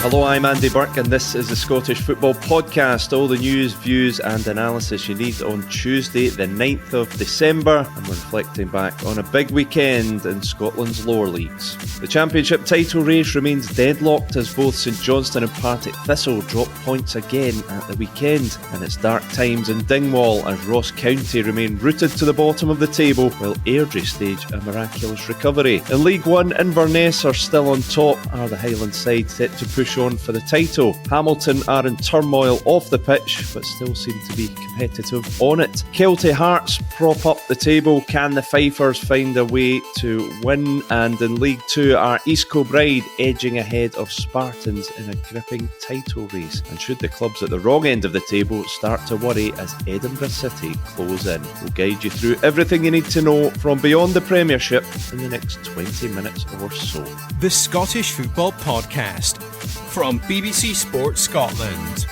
Hello, I'm Andy Burke and this is the Scottish Football Podcast. All the news, views and analysis you need on Tuesday the 9th of December, and we're reflecting back on a big weekend in Scotland's lower leagues. The Championship title race remains deadlocked as both St Johnstone and Partick Thistle drop points again at the weekend, and it's dark times in Dingwall as Ross County remain rooted to the bottom of the table while Airdrie stage a miraculous recovery. In League One, Inverness are still on top. Are the Highland side set to push on for the title? Hamilton are in turmoil off the pitch but still seem to be competitive on it. Kelty Hearts prop up the table. Can the Fifers find a way to win? And in League 2 are East Kilbride edging ahead of Spartans in a gripping title race. And should the clubs at the wrong end of the table start to worry as Edinburgh City close in? We'll guide you through everything you need to know from beyond the Premiership in the next 20 minutes or so. The Scottish Football Podcast from BBC Sports Scotland.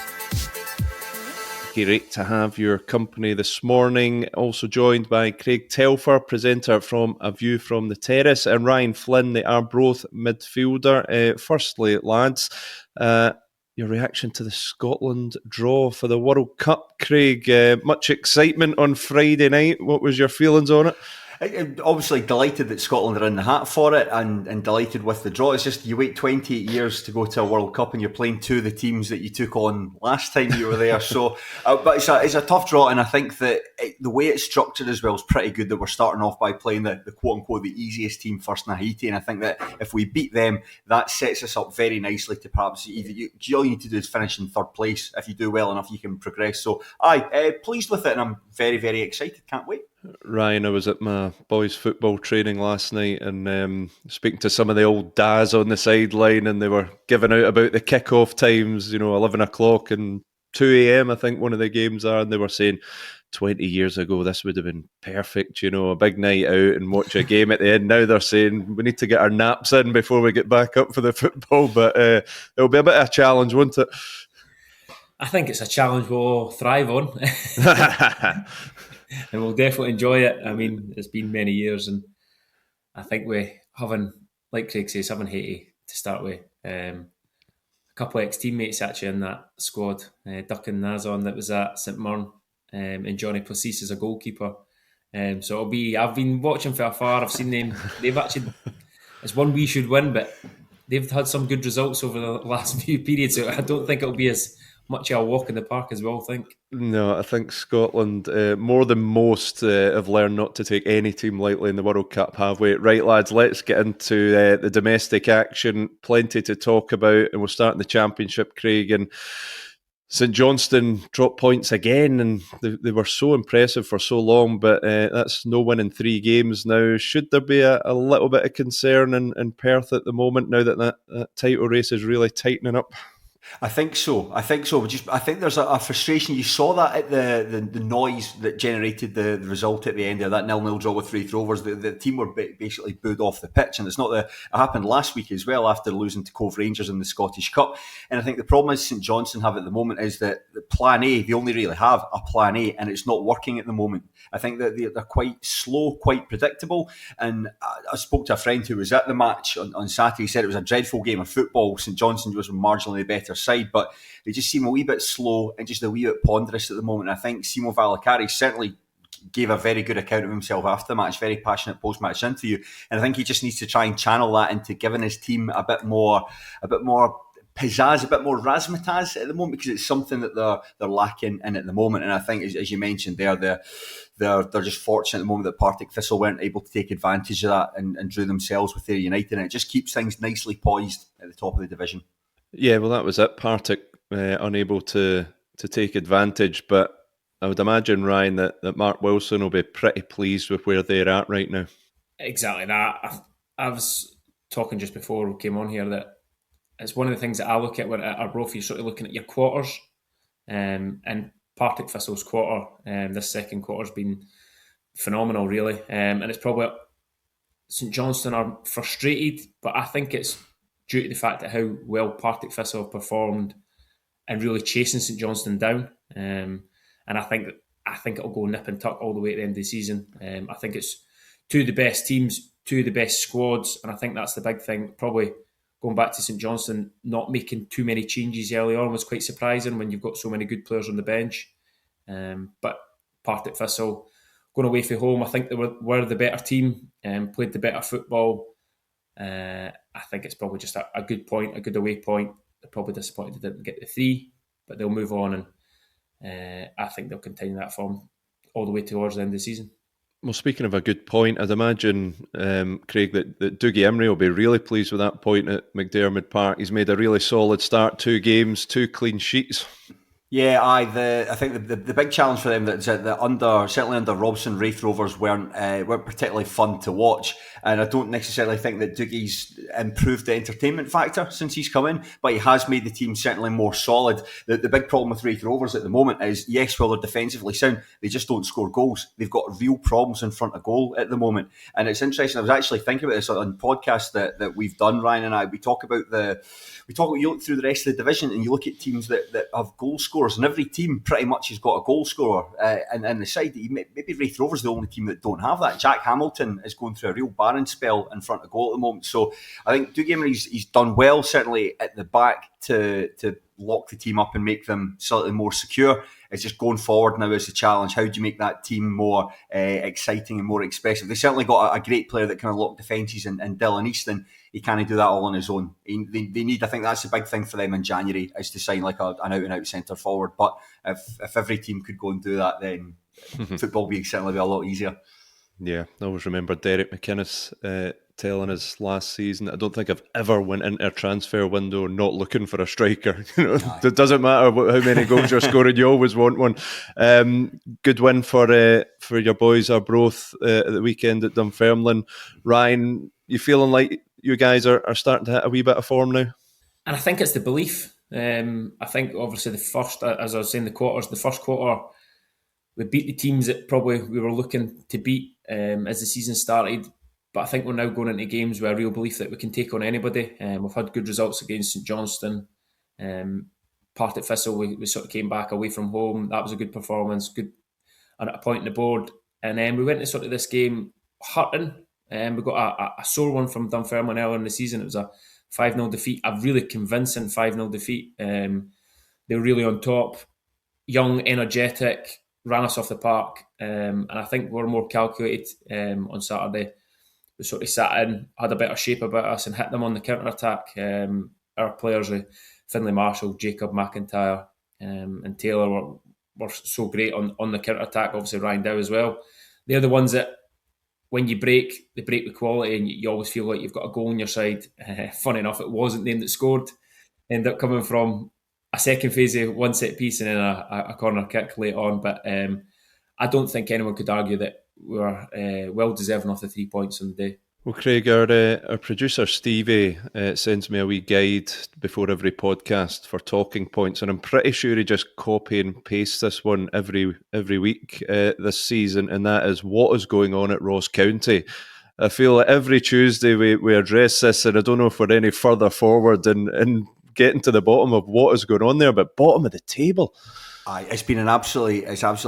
Great to have your company this morning. Also joined by Craig Telfer, presenter from A View from the Terrace, and Ryan Flynn, the Arbroath midfielder. Firstly, lads, your reaction to the Scotland draw for the World Cup, Craig. Much excitement on Friday night. What was your feelings on it? Obviously delighted that Scotland are in the hat for it, and delighted with the draw. It's just you wait 28 years to go to a World Cup and you're playing two of the teams that you took on last time you were there. So, but it's a tough draw, and I think that the way it's structured as well is pretty good, that we're starting off by playing the quote-unquote the easiest team first in Haiti, and I think that if we beat them, that sets us up very nicely to perhaps, all you need to do is finish in third place. If you do well enough, you can progress. So, pleased with it, and I'm very, very excited. Can't wait. Ryan, I was at my boys' football training last night and speaking to some of the old dads on the sideline, and they were giving out about the kick-off times, 11 o'clock and 2 a.m, I think one of the games are, and they were saying 20 years ago this would have been perfect, a big night out and watch a game at the end. Now they're saying we need to get our naps in before we get back up for the football, but it'll be a bit of a challenge, won't it? I think it's a challenge we'll thrive on. And we'll definitely enjoy it. I mean, it's been many years, and I think we having, like Craig says, having Haiti to start with. A couple of ex-teammates actually in that squad. Duck and Nazon that was at St Mirren, and Johnny Placis as a goalkeeper. So it'll be. I've been watching from afar. I've seen them. They've actually. It's one we should win, but they've had some good results over the last few periods. So I don't think it'll be as much of a walk in the park as well, I think. No, I think Scotland, more than most, have learned not to take any team lightly in the World Cup, have we? Right, lads, let's get into the domestic action. Plenty to talk about, and we'll start in the Championship, Craig. And St Johnstone dropped points again, and they were so impressive for so long, but that's no win in 3 games now. Should there be a little bit of concern in Perth at the moment, now that title race is really tightening up? I think so. I think there's a frustration. You saw that at the noise that generated the result at the end of that 0-0 draw with Raith Rovers. The team were basically booed off the pitch, and it's not it happened last week as well after losing to Cove Rangers in the Scottish Cup. And I think the problem is St Johnstone have at the moment is that the plan A, they only really have a plan A, and it's not working at the moment. I think that they're quite slow, quite predictable. And I spoke to a friend who was at the match on Saturday. He said it was a dreadful game of football. St Johnstone was marginally better side, but they just seem a wee bit slow and just a wee bit ponderous at the moment. I think Simo Valakari certainly gave a very good account of himself after the match, very passionate post-match interview, and I think he just needs to try and channel that into giving his team a bit more pizzazz, a bit more razzmatazz at the moment, because it's something that they're lacking in at the moment. And I think, as you mentioned there, they're just fortunate at the moment that Partick Thistle weren't able to take advantage of that and drew themselves with their United, and it just keeps things nicely poised at the top of the division. Yeah, well, that was it. Partick unable to take advantage, but I would imagine, Ryan, that Mark Wilson will be pretty pleased with where they're at right now. Exactly that. I was talking just before we came on here that it's one of the things that I look at when at Arbroath. You're sort of looking at your quarters, and Partick Thistle's quarter, this second quarter's been phenomenal, really, and it's probably St Johnstone are frustrated, but I think it's due to the fact that how well Partick Thistle have performed and really chasing St Johnstone down. And I think it'll go nip and tuck all the way at the end of the season. I think it's two of the best teams, two of the best squads, and I think that's the big thing. Probably going back to St Johnstone, not making too many changes early on was quite surprising when you've got so many good players on the bench. But Partick Thistle, going away from home, I think they were the better team and played the better football. I think it's probably just a good point, a good away point. They're probably disappointed they didn't get the 3, but they'll move on, and I think they'll continue that form all the way towards the end of the season. Well, speaking of a good point, I'd imagine, Craig, that Dougie Emery will be really pleased with that point at McDiarmid Park. He's made a really solid start, 2 games, 2 clean sheets. Yeah, I think the big challenge for them that certainly under Robson, Wraith Rovers weren't particularly fun to watch, and I don't necessarily think that Dougie's improved the entertainment factor since he's come in, but he has made the team certainly more solid. The big problem with Wraith Rovers at the moment is, yes, while they're defensively sound, they just don't score goals. They've got real problems in front of goal at the moment, and it's interesting. I was actually thinking about this on podcasts that we've done, Ryan and I. We talk about you look through the rest of the division and you look at teams that have goal scorers, and every team pretty much has got a goal scorer. And the side that maybe Wraith Rovers the only team that don't have that. Jack Hamilton is going through a real barren spell in front of goal at the moment. So I think Dougie Emery's he's done well, certainly at the back, to lock the team up and make them slightly more secure. It's just going forward now is the challenge. How do you make that team more exciting and more expressive? They certainly got a great player that can unlock defences in Dylan Easton. He can't do that all on his own. They need, I think that's the big thing for them in January, is to sign like an out-and-out centre forward. But if every team could go and do that, then football would certainly be a lot easier. Yeah, I always remember Derek McInnes telling us last season, I don't think I've ever went into a transfer window not looking for a striker. It doesn't matter how many goals you're scoring, you always want one. Good win for your boys, Arbroath, at the weekend at Dunfermline. Ryan, you feeling like you guys are starting to hit a wee bit of form now? And I think it's the belief. I think obviously the first quarter, we beat the teams that probably we were looking to beat as the season started. But I think we're now going into games with a real belief that we can take on anybody. We've had good results against St Johnstone. Partick Thistle, we sort of came back away from home. That was a good performance, good and a point on the board. And then we went to sort of this game hurting. We got a sore one from Dunfermline earlier in the season. It was a 5-0 defeat, a really convincing 5-0 defeat. They were really on top, young, energetic, ran us off the park. And I think we were more calculated on Saturday. We sort of sat in, had a better shape about us and hit them on the counter-attack. Our players, Finlay Marshall, Jacob McIntyre and Taylor were so great on the counter-attack. Obviously Ryan Dow as well. They're the ones that when you break, they break with quality and you always feel like you've got a goal on your side. Funny enough, it wasn't them that scored. Ended up coming from a second phase of one set piece and then a corner kick later on. But I don't think anyone could argue that we were well deserving of the 3 points on the day. Well, Craig, our producer Stevie sends me a wee guide before every podcast for talking points, and I'm pretty sure he just copy and paste this one every week this season, and that is what is going on at Ross County. I feel like every Tuesday we address this, and I don't know if we're any further forward in getting to the bottom of what is going on there, but bottom of the table. It's been an absolutely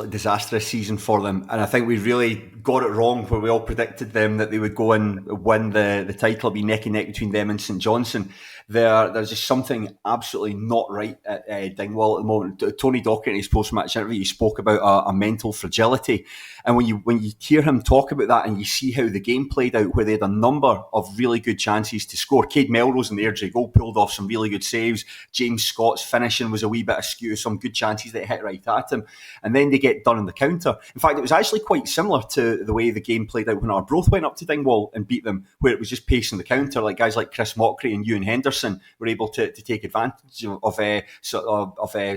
disastrous season for them, and I think we really got it wrong where we all predicted them that they would go and win the title, be neck and neck between them and St Johnstone. There's just something absolutely not right at Dingwall at the moment. Tony Docherty in his post-match interview, he spoke about a mental fragility, and when you hear him talk about that and you see how the game played out, where they had a number of really good chances to score. Cade Melrose in the Airdrie goal pulled off some really good saves. James Scott's finishing was a wee bit askew, some good chances that hit right at him, and then they get done on the counter. In fact, it was actually quite similar to the way the game played out when Arbroath went up to Dingwall and beat them, where it was just pacing the counter. Like guys like Chris Mockery and Ewan Henderson were able to take advantage of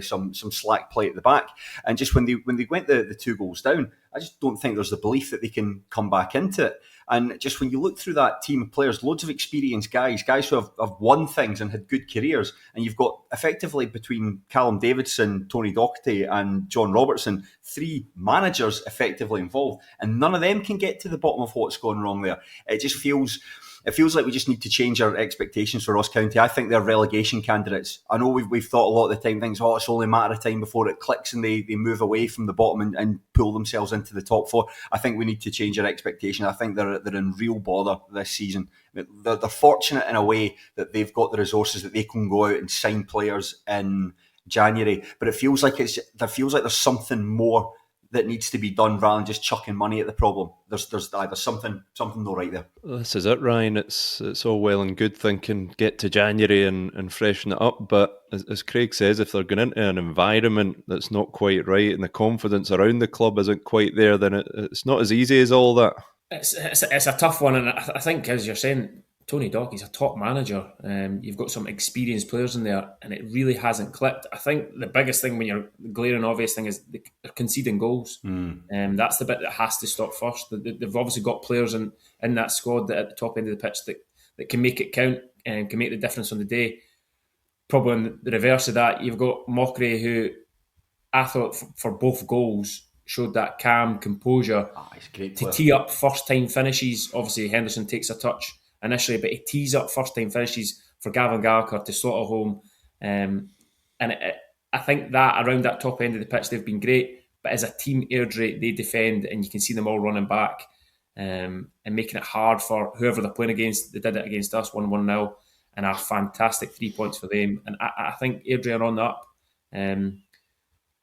some slack play at the back. And just when they went the 2 goals down, I just don't think there's the belief that they can come back into it. And just when you look through that team of players, loads of experienced guys who have won things and had good careers, and you've got effectively between Callum Davidson, Tony Docherty and John Robertson, 3 managers effectively involved, and none of them can get to the bottom of what's gone wrong there. It just feels it feels like we just need to change our expectations for Ross County. I think they're relegation candidates. I know we've thought a lot of the time things, it's only a matter of time before it clicks and they move away from the bottom and pull themselves into the top four. I think we need to change our expectation. I think they're in real bother this season. They're fortunate in a way that they've got the resources that they can go out and sign players in January, but it feels like there's something more that needs to be done rather than just chucking money at the problem. There's something not right there. This is it, Ryan. It's all well and good thinking get to January and freshen it up, but as Craig says, if they're going into an environment that's not quite right and the confidence around the club isn't quite there, then it's not as easy as all that. It's a tough one, and I think, as you're saying, Tony Dock, he's a top manager. You've got some experienced players in there, and it really hasn't clicked. I think the biggest thing, when you're glaring obvious thing, is they're conceding goals. That's the bit that has to stop first. They've obviously got players in that squad that at the top end of the pitch that can make it count and can make the difference on the day. Probably on the reverse of that, you've got Mockery, who I thought for both goals showed that calm composure to tee up first-time finishes. Obviously, Henderson takes a touch initially, but he tees up first-time finishes for Gavin Gallagher to slot it home. I think that around that top end of the pitch, they've been great. But as a team, Airdrie, they defend, and you can see them all running back and making it hard for whoever they're playing against. They did it against us, 1-1-0, and a fantastic 3 points for them. And I think Airdrie are on the up.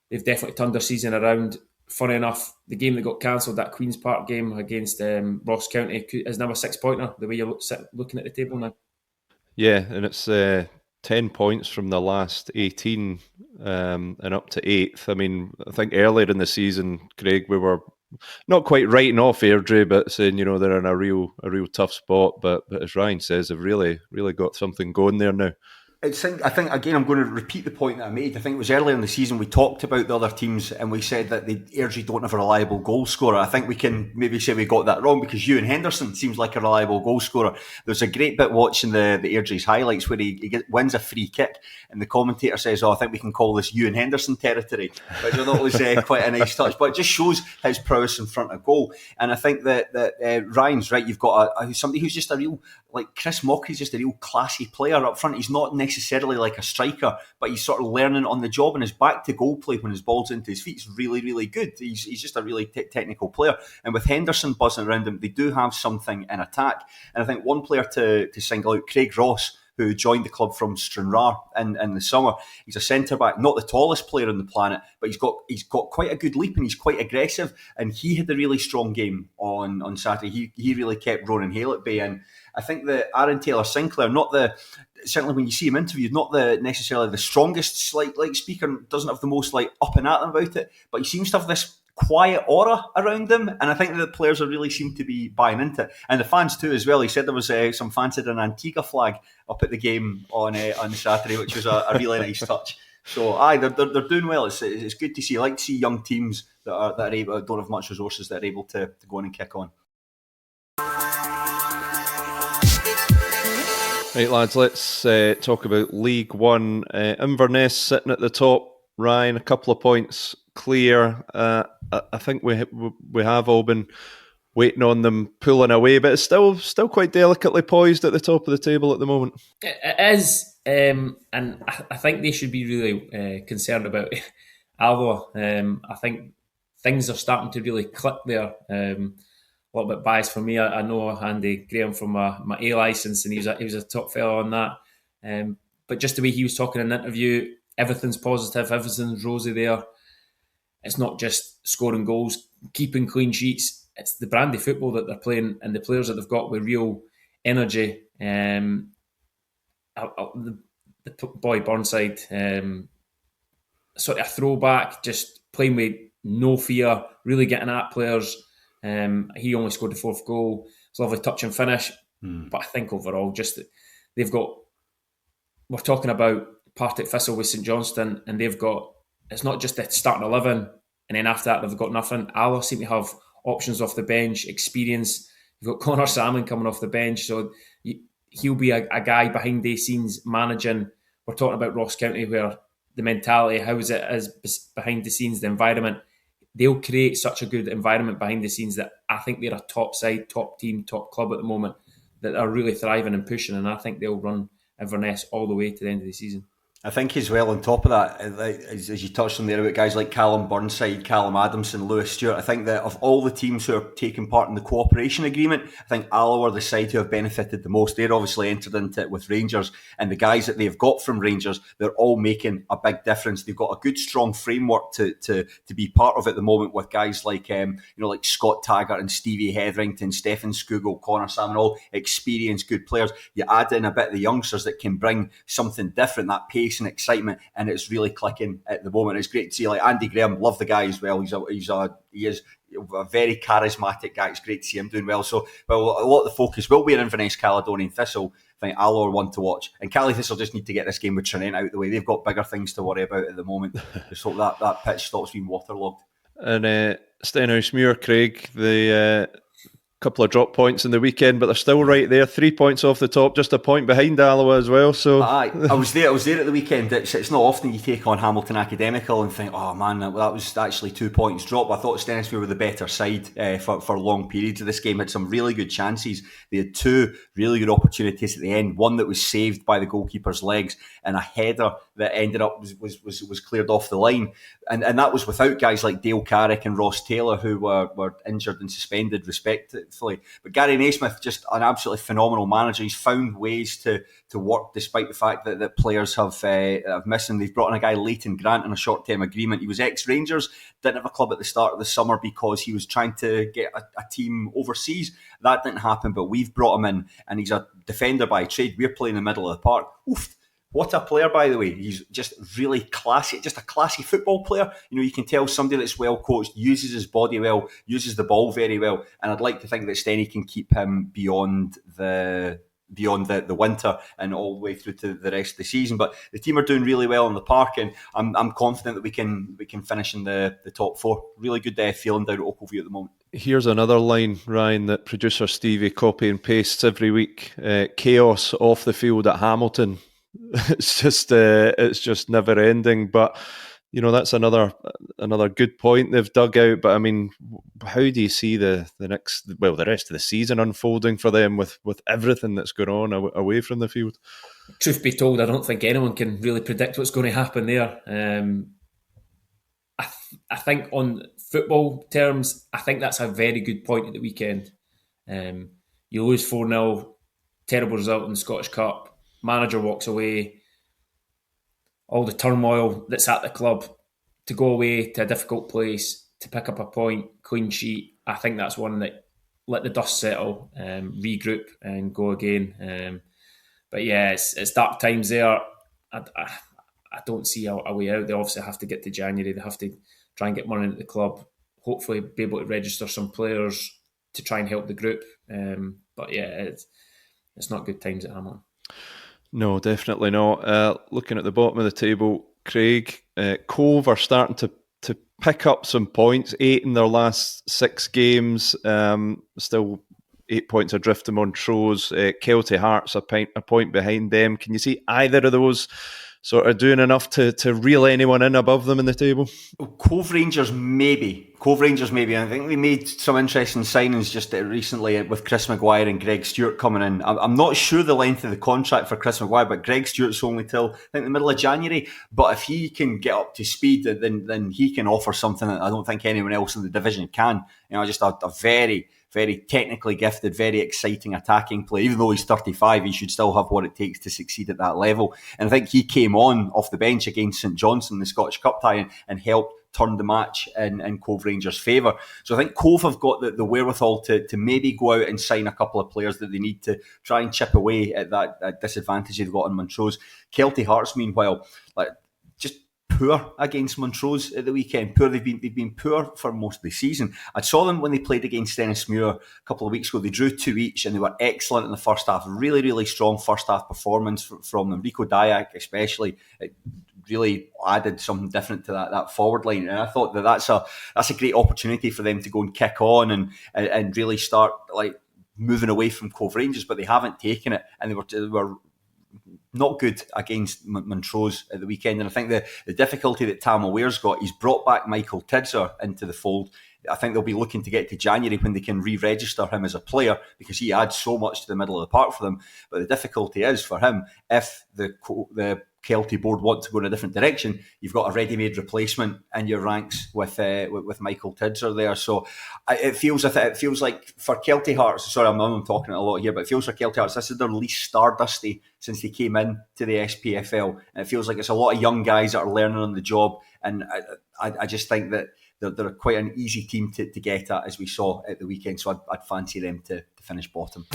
They've definitely turned their season around. Funny enough, the game that got cancelled, that Queen's Park game against Ross County, is now a 6-pointer, the way you're looking at the table now. Yeah, and it's 10 points from the last 18 and up to 8th. I mean, I think earlier in the season, Craig, we were not quite writing off Airdrie, but saying, they're in a real tough spot. But as Ryan says, they've really got something going there now. I think, again, I'm going to repeat the point that I made. I think it was earlier in the season we talked about the other teams and we said that the Airdrie don't have a reliable goal scorer. I think we can maybe say we got that wrong, because Ewan Henderson seems like a reliable goal scorer. There's a great bit watching the Airdrie's highlights where he wins a free kick and the commentator says, I think we can call this Ewan Henderson territory, which I thought was quite a nice touch. But it just shows his prowess in front of goal. And I think that Ryan's right. You've got somebody who's just a real, like Chris Mockery's just a real classy player up front. He's not necessarily like a striker, but he's sort of learning on the job, and his back to goal play when his ball's into his feet is really, really good. He's just a really technical player. And with Henderson buzzing around him, they do have something in attack. And I think one player to single out, Craig Ross, who joined the club from Stranraer in the summer. He's a centre-back, not the tallest player on the planet, but he's got quite a good leap and he's quite aggressive. And he had a really strong game on Saturday. He really kept Ronan Hale at bay. And I think that Aaron Taylor-Sinclair, certainly when you see him interviewed, not necessarily the strongest speaker, doesn't have the most up and at them about it, but he seems to have this quiet aura around them, and I think that the players really seem to be buying into it, and the fans too as well. He said there was some fans had an Antigua flag up at the game on Saturday, which was a really nice touch. So they're doing well. It's good to see. I like to see young teams that are able, don't have much resources, that are able to go in and kick on. Right, lads, let's talk about League One. Inverness sitting at the top. Ryan, a couple of points clear. I think we have all been waiting on them pulling away, but it's still quite delicately poised at the top of the table at the moment. It is, and I think they should be really concerned about Alloa. I think things are starting to really click there. A little bit biased for me. I know Andy Graham from my A licence, and he was a top fella on that. But just the way he was talking in the interview, everything's positive, everything's rosy there. It's not just scoring goals, keeping clean sheets. It's the brand of football that they're playing and the players that they've got with real energy. The boy Burnside, sort of a throwback, just playing with no fear, really getting at players. He only scored the fourth goal. It's a lovely touch and finish. But I think overall, just that they've got, we're talking about Partick Thistle with St Johnstone, and they've got, it's not just the starting 11 and then after that they've got nothing. Alloa seem to have options off the bench, experience. You've got Connor Salmon coming off the bench, so he'll be a guy behind the scenes managing. We're talking about Ross County, where the mentality, how is it as behind the scenes, the environment. They'll create such a good environment behind the scenes that I think they're a top side, top team, top club at the moment. that are really thriving and pushing, and I think they'll run Inverness all the way to the end of the season. I think as well, on top of that, as you touched on there about guys like Callum Burnside, Callum Adamson, Lewis Stewart, I think that of all the teams who are taking part in the cooperation agreement, I think Alloa are the side who have benefited the most. They're obviously entered into it with Rangers, and the guys that they've got from Rangers, they're all making a big difference. They've got a good, strong framework to be part of at the moment, with guys like like Scott Taggart and Stevie Hetherington, Stephen Skugel, Connor Salmon, all experienced, good players. You add in a bit of the youngsters that can bring something different, that pace and excitement, and it's really clicking at the moment. It's great to see, like Andy Graham, love the guy as well. He is a very charismatic guy. It's great to see him doing well. So, well, a lot of the focus will be on Inverness, Caledonian Thistle. I think Alloa are one to watch, and Cali Thistle just need to get this game with Trinent out of the way. They've got bigger things to worry about at the moment. Just hope that pitch stops being waterlogged. And Stenhousemuir, Craig, the couple of drop points in the weekend, but they're still right there, 3 points off the top, just a point behind Alloa as well. So I was there at the weekend. It's not often you take on Hamilton Academical and think, oh man, that was actually 2 points drop. I thought Stenhousemuir were the better side for long periods of this game. Had some really good chances. They had two really good opportunities at the end, one that was saved by the goalkeeper's legs, and a header that ended up was cleared off the line, and that was without guys like Dale Carrick and Ross Taylor, who were injured and suspended respectively. But Gary Naismith, just an absolutely phenomenal manager. He's found ways to work despite the fact that players have missed him. They've brought in a guy, Leighton Grant, on a short-term agreement. He was ex-Rangers, didn't have a club at the start of the summer because he was trying to get a team overseas. That didn't happen, but we've brought him in, and he's a defender by trade. We're playing in the middle of the park. Oof. What a player, by the way. He's just really classy, just a classy football player. You can tell somebody that's well coached, uses his body well, uses the ball very well. And I'd like to think that Stenny can keep him beyond the winter and all the way through to the rest of the season. But the team are doing really well in the park, and I'm confident that we can finish in the top four. Really good feeling down at Oakleview at the moment. Here's another line, Ryan, that producer Stevie copy and pastes every week. Chaos off the field at Hamilton. It's just never ending. But that's another good point they've dug out. But I mean, how do you see the rest of the season unfolding for them with everything that's going on away from the field? Truth be told, I don't think anyone can really predict what's going to happen there. I think on football terms, I think that's a very good point at the weekend. You lose 4-0, terrible result in the Scottish Cup. Manager walks away, all the turmoil that's at the club, to go away to a difficult place, to pick up a point, clean sheet. I think that's one that let the dust settle, regroup and go again. But yeah, it's dark times there. I don't see a way out. They obviously have to get to January. They have to try and get money into the club, hopefully be able to register some players to try and help the group. But yeah, it's not good times at Hamilton. No, definitely not. Looking at the bottom of the table, Craig, Cove are starting to pick up some points. 8 in their last 6 games. Still 8 points adrift to Montrose. Kelty Hearts a point behind them. Can you see either of those sort of doing enough to reel anyone in above them in the table? Cove Rangers maybe. I think they made some interesting signings just recently with Chris Maguire and Greg Stewart coming in. I'm not sure the length of the contract for Chris Maguire, but Greg Stewart's only till I think the middle of January. But if he can get up to speed, then he can offer something that I don't think anyone else in the division can. Just a very, very technically gifted, very exciting attacking player. Even though he's 35, he should still have what it takes to succeed at that level. And I think he came on off the bench against St Johnstone in the Scottish Cup tie and helped turn the match in Cove Rangers' favour. So I think Cove have got the wherewithal to maybe go out and sign a couple of players that they need to try and chip away at that disadvantage they've got in Montrose. Kelty Hearts, meanwhile, just poor against Montrose at the weekend. They've been poor for most of the season. I saw them when they played against Stenhousemuir a couple of weeks ago. They drew 2 each and they were excellent in the first half. Really, really strong first half performance from them. Rico Dyack especially really added something different to that forward line, and I thought that's a great opportunity for them to go and kick on and really start moving away from Cove Rangers, but they haven't taken it, and they were not good against Montrose at the weekend. And I think the difficulty that Tam Aware's got, he's brought back Michael Tidser into the fold, I think they'll be looking to get to January when they can re-register him as a player, because he adds so much to the middle of the park for them. But the difficulty is for him, if the Kelty board want to go in a different direction, you've got a ready-made replacement in your ranks with Michael Tidser there. So it feels like for Kelty Hearts, sorry, I'm talking a lot here, but it feels for Kelty Hearts, this is their least stardusty since they came in to the SPFL. And it feels like it's a lot of young guys that are learning on the job. And I just think that they're quite an easy team to get at, as we saw at the weekend. So I'd fancy them to finish bottom.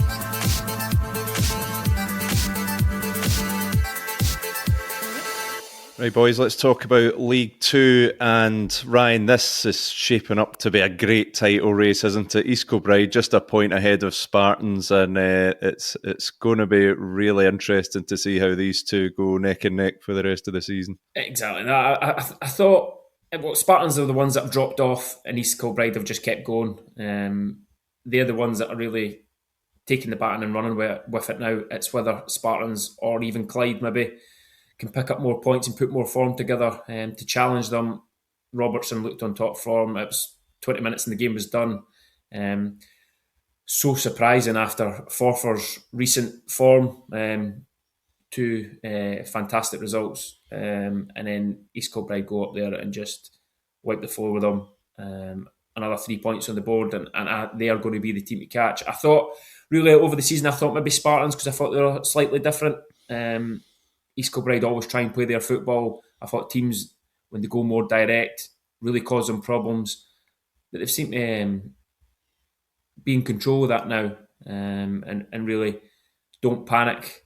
Right, boys, let's talk about League Two. And Ryan, this is shaping up to be a great title race, isn't it? East Kilbride just a point ahead of Spartans, and it's going to be really interesting to see how these two go neck and neck for the rest of the season. Exactly. I thought Spartans are the ones that have dropped off, and East Kilbride have just kept going. They're the ones that are really taking the baton and running with it now. It's whether Spartans or even Clyde maybe can pick up more points and put more form together to challenge them. Robertson looked on top form. It was 20 minutes and the game was done. So surprising after Forfar's recent form. Two fantastic results. And then East Kilbride go up there and just wipe the floor with them. Another 3 points on the board, and they are going to be the team to catch. I thought, really, over the season, I thought maybe Spartans, because I thought they were slightly different. East Kilbride always try and play their football. I thought teams, when they go more direct, really cause them problems. But they've seemed to be in control of that now, and really don't panic.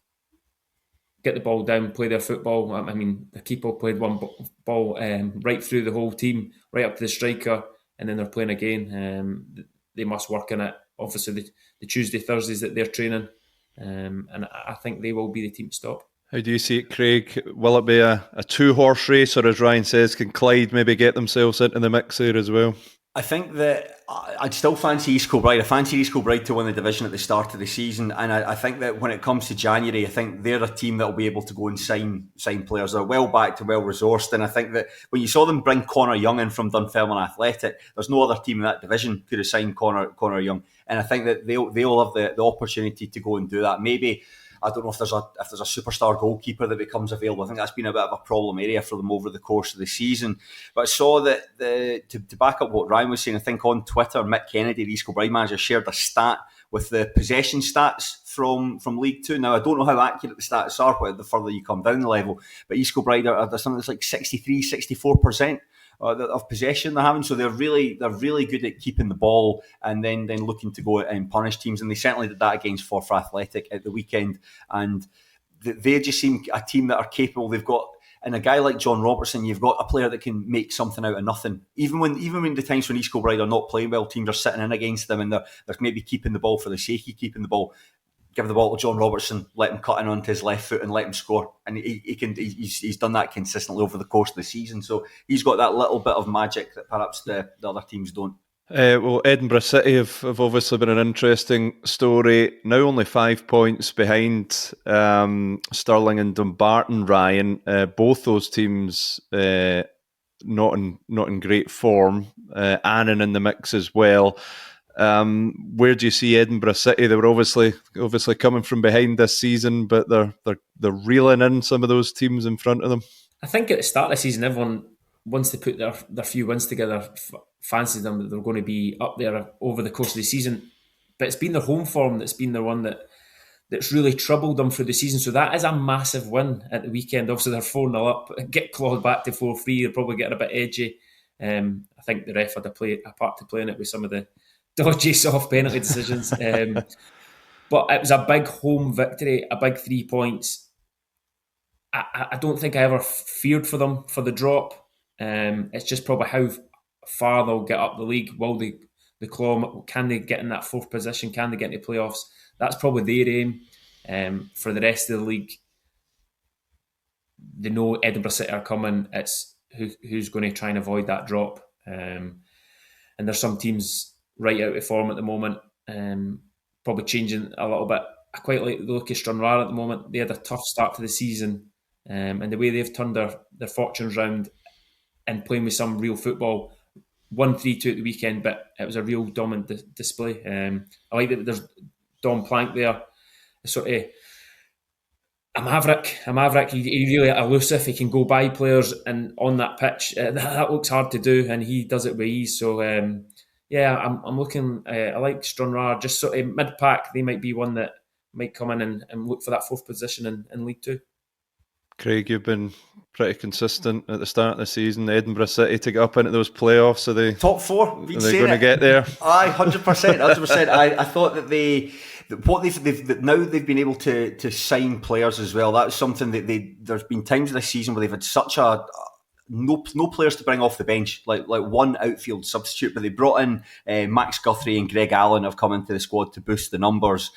Get the ball down, play their football. I mean, the keeper played one ball right through the whole team, right up to the striker, and then they're playing again. They must work on it. Obviously, the Tuesday, Thursdays that they're training, and I think they will be the team to stop. How do you see it, Craig? Will it be a two-horse race, or as Ryan says, can Clyde maybe get themselves into the mix there as well? I think that I'd still fancy East Kilbride. I fancy East Kilbride to win the division at the start of the season, and I think that when it comes to January, I think they're a team that will be able to go and sign players. They're well backed and well resourced, and I think that when you saw them bring Connor Young in from Dunfermline Athletic, there's no other team in that division could have signed Connor Young, and I think that they'll have the opportunity to go and do that. Maybe, I don't know if there's a superstar goalkeeper that becomes available. I think that's been a bit of a problem area for them over the course of the season. But I saw that to back up what Ryan was saying, I think on Twitter, Mick Kennedy, the East Kilbride manager, shared a stat with the possession stats from League Two. Now, I don't know how accurate the stats are the further you come down the level, but East Kilbride are something that's like 63-64%. Of possession they're having, so they're really good at keeping the ball and then looking to go and punish teams, and they certainly did that against Forfar Athletic at the weekend. And they just seem a team that are capable. They've got, and a guy like John Robertson, you've got a player that can make something out of nothing. Even when the times when East Kilbride are not playing well, teams are sitting in against them and they're maybe keeping the ball for the sake of keeping the ball. Give the ball to John Robertson, let him cut in onto his left foot and let him score. And he's done that consistently over the course of the season. So he's got that little bit of magic that perhaps the other teams don't. Well, Edinburgh City have obviously been an interesting story. Now only 5 points behind Stirling and Dumbarton, Ryan. Both those teams not in great form. Annan in the mix as well. Where do you see Edinburgh City? They were obviously coming from behind this season, but they're reeling in some of those teams in front of them. I think at the start of the season, everyone, once they put their few wins together, fancied them that they're going to be up there over the course of the season. But it's been their home form that's been the one that's really troubled them through the season. So that is a massive win at the weekend. Obviously, they're 4-0 up, get clawed back to 4-3. They're probably getting a bit edgy. I think the ref had a part to play in it with some of the dodgy soft penalty decisions. But it was a big home victory, a big 3 points. I don't think I ever feared for them for the drop. It's just probably how far they'll get up the league. Will they claw? Can they get in that fourth position? Can they get into playoffs? That's probably their aim. For the rest of the league, they know Edinburgh City are coming. It's who's going to try and avoid that drop. And there's some teams right out of form at the moment, probably changing a little bit. I quite like the look of Stranraer at the moment. They had a tough start to the season, and the way they've turned their fortunes round and playing with some real football, won 3-2 at the weekend, but it was a real dominant display. I like that there's Dom Plank there, sort of a maverick. He really elusive. He can go by players, and on that pitch, that looks hard to do, and he does it with ease. So I'm looking. I like Stranraer, just sort of mid pack. They might be one that might come in and look for that fourth position in League Two. Craig, you've been pretty consistent at the start of the season. Edinburgh City to get up into those playoffs. Are they top four? Are they going to get there? Aye, 100%. I thought that they've been able to sign players as well. That's something that there's been times this season where they've had such no players to bring off the bench, like one outfield substitute, but they brought in Max Guthrie and Greg Allen have come into the squad to boost the numbers.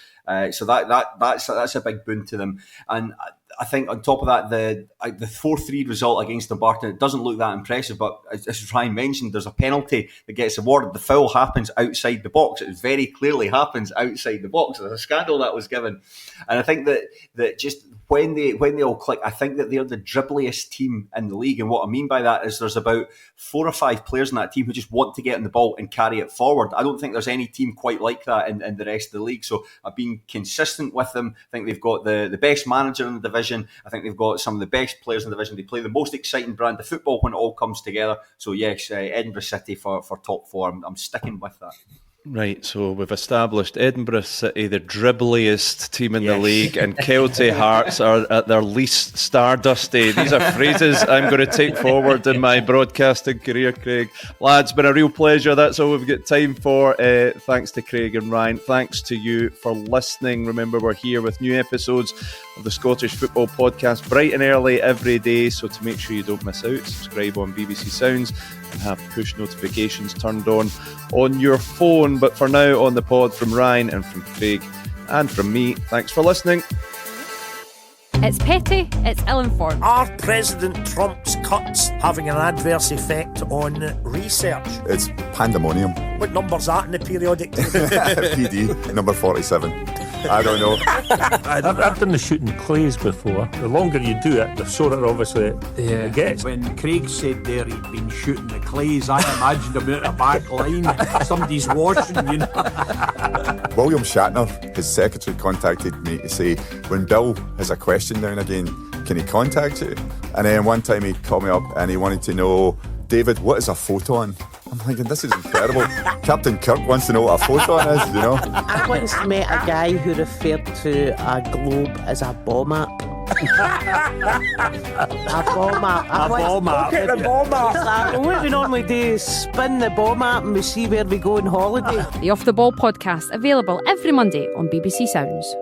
So that's a big boon to them. And I think on top of that, the 4-3 result against Dumbarton, it doesn't look that impressive, but as Ryan mentioned, there's a penalty that gets awarded. The foul happens outside the box. It very clearly happens outside the box. There's a scandal that was given. And I think that just when they all click, I think that they're the dribbliest team in the league. And what I mean by that is there's about 4 or 5 players in that team who just want to get in the ball and carry it forward. I don't think there's any team quite like that in the rest of the league. So I've been consistent with them. I think they've got the best manager in the division. I think they've got some of the best players in the division. They play the most exciting brand of football when it all comes together. So yes, Edinburgh City for top 4. I'm sticking with that. Right, so we've established Edinburgh City, the dribbliest team in the league, and Kelty Hearts are at their least stardusty. These are phrases I'm going to take forward in my broadcasting career, Craig. Lads, been a real pleasure. That's all we've got time for. Thanks to Craig and Ryan. Thanks to you for listening. Remember, we're here with new episodes of the Scottish Football Podcast bright and early every day, so to make sure you don't miss out, subscribe on BBC Sounds and have push notifications turned on your phone. But for now, on the pod from Ryan and from Craig and from me, thanks for listening. It's petty, it's ill-informed. Are President Trump's cuts having an adverse effect on research? It's pandemonium. What number's that in the periodic table? PD, number 47. I don't know. I've done the shooting clays before. The longer you do it, the shorter obviously it gets. When Craig said there he'd been shooting the clays, I imagined him out a back line. Somebody's washing, you know. William Shatner, his secretary, contacted me to say, when Bill has a question now and again, can he contact you? And then one time he called me up and he wanted to know, David, what is a photon? I'm thinking, this is incredible. Captain Kirk wants to know what a photon is, you know. I once met a guy who referred to a globe as a ball map. A ball map. Look at the ball map. What we normally do is spin the ball map and we see where we go on holiday. The Off the Ball podcast, available every Monday on BBC Sounds.